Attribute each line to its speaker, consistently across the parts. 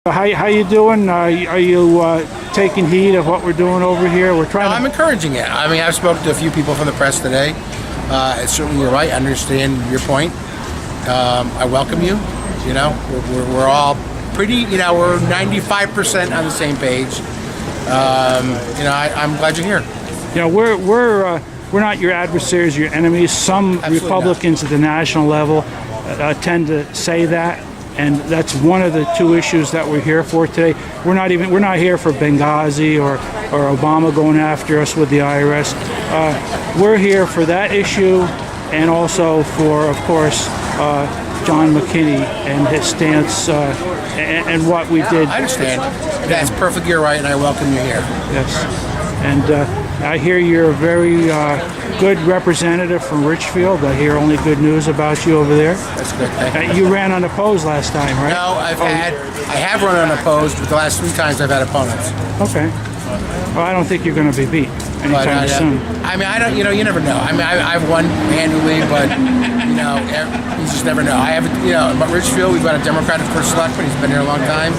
Speaker 1: How you doing? Are you taking heed of what we're doing over here? We're trying.
Speaker 2: I'm encouraging it. I mean, I've spoken to a few people from the press today. Certainly, you're right. I understand your point. I welcome you. You know, we're all pretty. You know, we're 95% on the same page. You know, I'm glad you're here.
Speaker 1: You know, we're not your adversaries, your enemies. Some
Speaker 2: Absolutely
Speaker 1: Republicans at the national level tend to say that. And that's one of the two issues that we're here for today. We're not here for Benghazi or Obama going after us with the IRS. We're here for that issue, and also for, of course, John McKinney and his stance and what we did.
Speaker 2: I understand. That's perfect. You're right, and I welcome you here.
Speaker 1: Yes, and I hear you're a very good representative from Ridgefield. I hear only good news about you over there.
Speaker 2: That's good. Thank you.
Speaker 1: You ran unopposed last time, right?
Speaker 2: No, I have run unopposed, but the last 3 times I've had opponents.
Speaker 1: Okay. Well, I don't think you're going to be beat anytime soon.
Speaker 2: I mean, I don't. You know, you never know. I mean, I've won handily, but you know, you just never know. I have, you know, at Ridgefield, we've got a Democratic first selectman. He's been here a long time.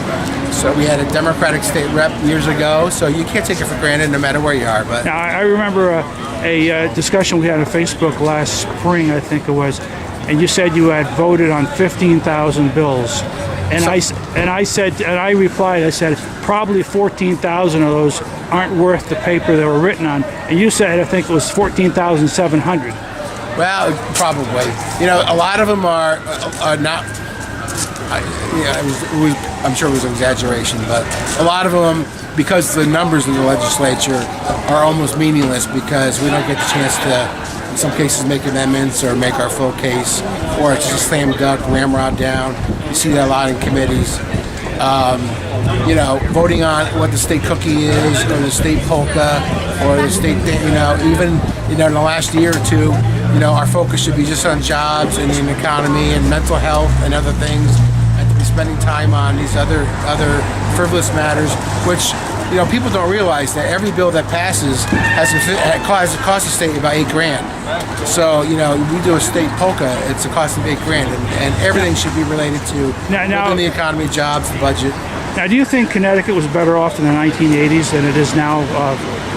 Speaker 2: So we had a Democratic state rep years ago. So you can't take it for granted, no matter where you are. But
Speaker 1: now, I remember a discussion we had on Facebook last spring, I think it was, and you said you had voted on 15,000 bills. And I replied, I said, probably 14,000 of those aren't worth the paper they were written on. And you said, I think it was 14,700.
Speaker 2: Well, probably. You know, a lot of them are not. I'm sure it was an exaggeration, but a lot of them, because the numbers in the legislature are almost meaningless because we don't get the chance to, in some cases, make amendments or make our full case, or it's just slam dunk, ramrod down. You see that a lot in committees. You know, voting on what the state cookie is, or the state polka, or the state, you know, even, you know, in the last year or two, you know, our focus should be just on jobs and the economy and mental health and other things, and to be spending time on these other frivolous matters, which, you know, people don't realize that every bill that passes has cost the state about $8 grand. So, you know, we do a state polka, it's a cost of $8 grand, and everything should be related to building the economy, jobs, the budget.
Speaker 1: Now, do you think Connecticut was better off in the 1980s than it is now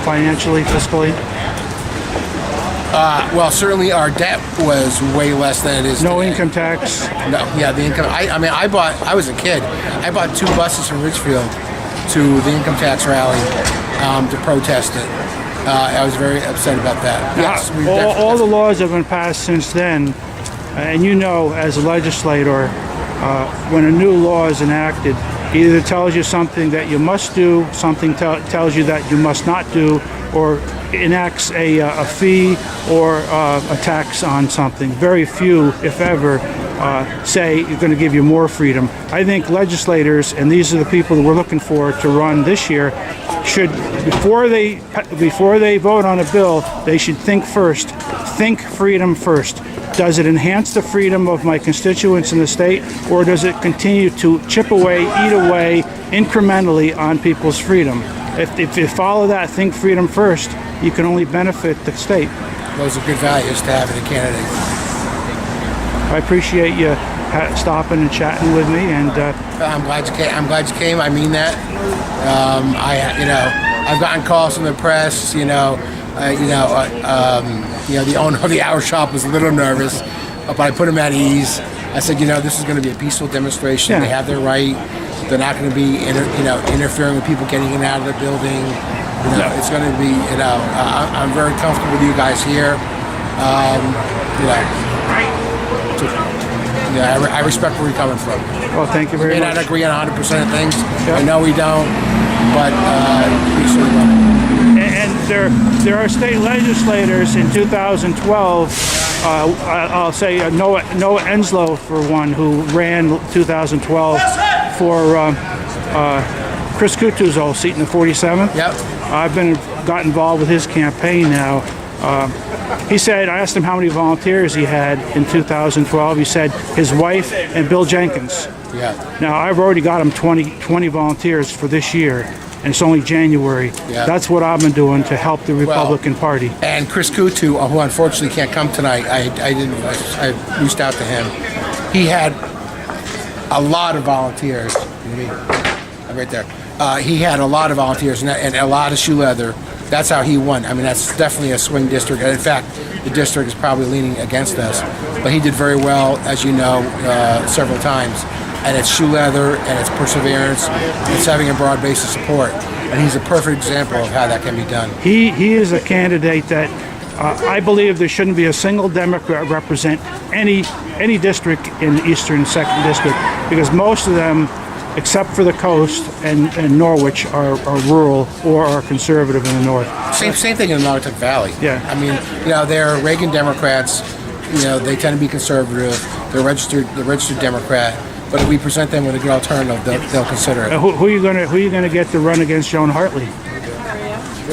Speaker 1: financially, fiscally?
Speaker 2: Well, certainly our debt was way less than it is
Speaker 1: No
Speaker 2: today.
Speaker 1: income tax?
Speaker 2: No, yeah, the income. I mean, I was a kid. I bought 2 buses from Ridgefield to the income tax rally to protest it. I was very upset about that. Yes,
Speaker 1: all the laws have been passed since then, and you know, as a legislator, when a new law is enacted, either it tells you something that you must do, something tells you that you must not do, or enacts a fee or a tax on something. Very few, if ever, say you're going to give you more freedom. I think legislators, and these are the people that we're looking for to run this year, should, before they vote on a bill, they should think first. Think freedom first. Does it enhance the freedom of my constituents in the state, or does it continue to chip away, eat away, incrementally on people's freedom? If you follow that, think freedom first, you can only benefit the state.
Speaker 2: Those are good values to have in a candidate.
Speaker 1: I appreciate you stopping and chatting with me, and
Speaker 2: I'm glad you came. I'm glad you came. I mean that. You know, I've gotten calls from the press. You know, the owner of the hour shop was a little nervous, but I put him at ease. I said, you know, this is going to be a peaceful demonstration.
Speaker 1: Yeah.
Speaker 2: They have their right. They're not going to be, interfering with people getting in and out of the building. You know, it's going to be, you know, I'm very comfortable with you guys here. I respect where you're coming from.
Speaker 1: well, thank you very
Speaker 2: We may
Speaker 1: much.
Speaker 2: not agree on 100% of things.
Speaker 1: Yeah.
Speaker 2: I know we don't, but we certainly will.
Speaker 1: And there are state legislators in 2012. I'll say Noah Enslow, for one, who ran 2012 for Chris Kutuzol's seat in the 47th.
Speaker 2: Yep.
Speaker 1: I've got involved with his campaign now. He said, I asked him how many volunteers he had in 2012. He said his wife and Bill Jenkins.
Speaker 2: Yeah.
Speaker 1: Now, I've already got him 20 volunteers for this year, and it's only January.
Speaker 2: Yeah.
Speaker 1: That's what I've been doing to help the Republican Party.
Speaker 2: And Chris Kutu, who unfortunately can't come tonight, I reached out to him. He had a lot of volunteers. right there. He had a lot of volunteers and a lot of shoe leather. That's how he won. I mean, that's definitely a swing district. And in fact, the district is probably leaning against us. But he did very well, as you know, several times. And it's shoe leather, and it's perseverance, it's having a broad base of support. And he's a perfect example of how that can be done.
Speaker 1: He is a candidate that I believe there shouldn't be a single Democrat represent any district in the Eastern 2nd District, because most of them, except for the coast and Norwich, are rural or are conservative in the north.
Speaker 2: Same thing in the Naugatuck Valley.
Speaker 1: Yeah.
Speaker 2: I mean, they're Reagan Democrats. They tend to be conservative. They're registered Democrat. But if we present them with a good alternative, they'll consider it.
Speaker 1: Who are you gonna get to run against Joan Hartley?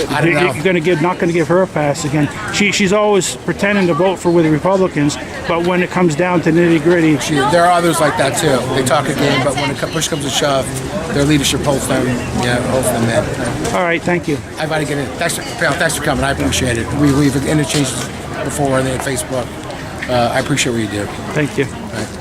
Speaker 2: I don't know.
Speaker 1: You're not going to give her a pass again. She's always pretending to vote with the Republicans, but when it comes down to nitty gritty,
Speaker 2: There are others like that too. They talk a game, but when push comes to shove, their leadership holds them in.
Speaker 1: all right. Thank you.
Speaker 2: I've got to get in. Thanks for coming. I appreciate it. We've interchanged before on Facebook. I appreciate what you do.
Speaker 1: Thank you.
Speaker 2: All right.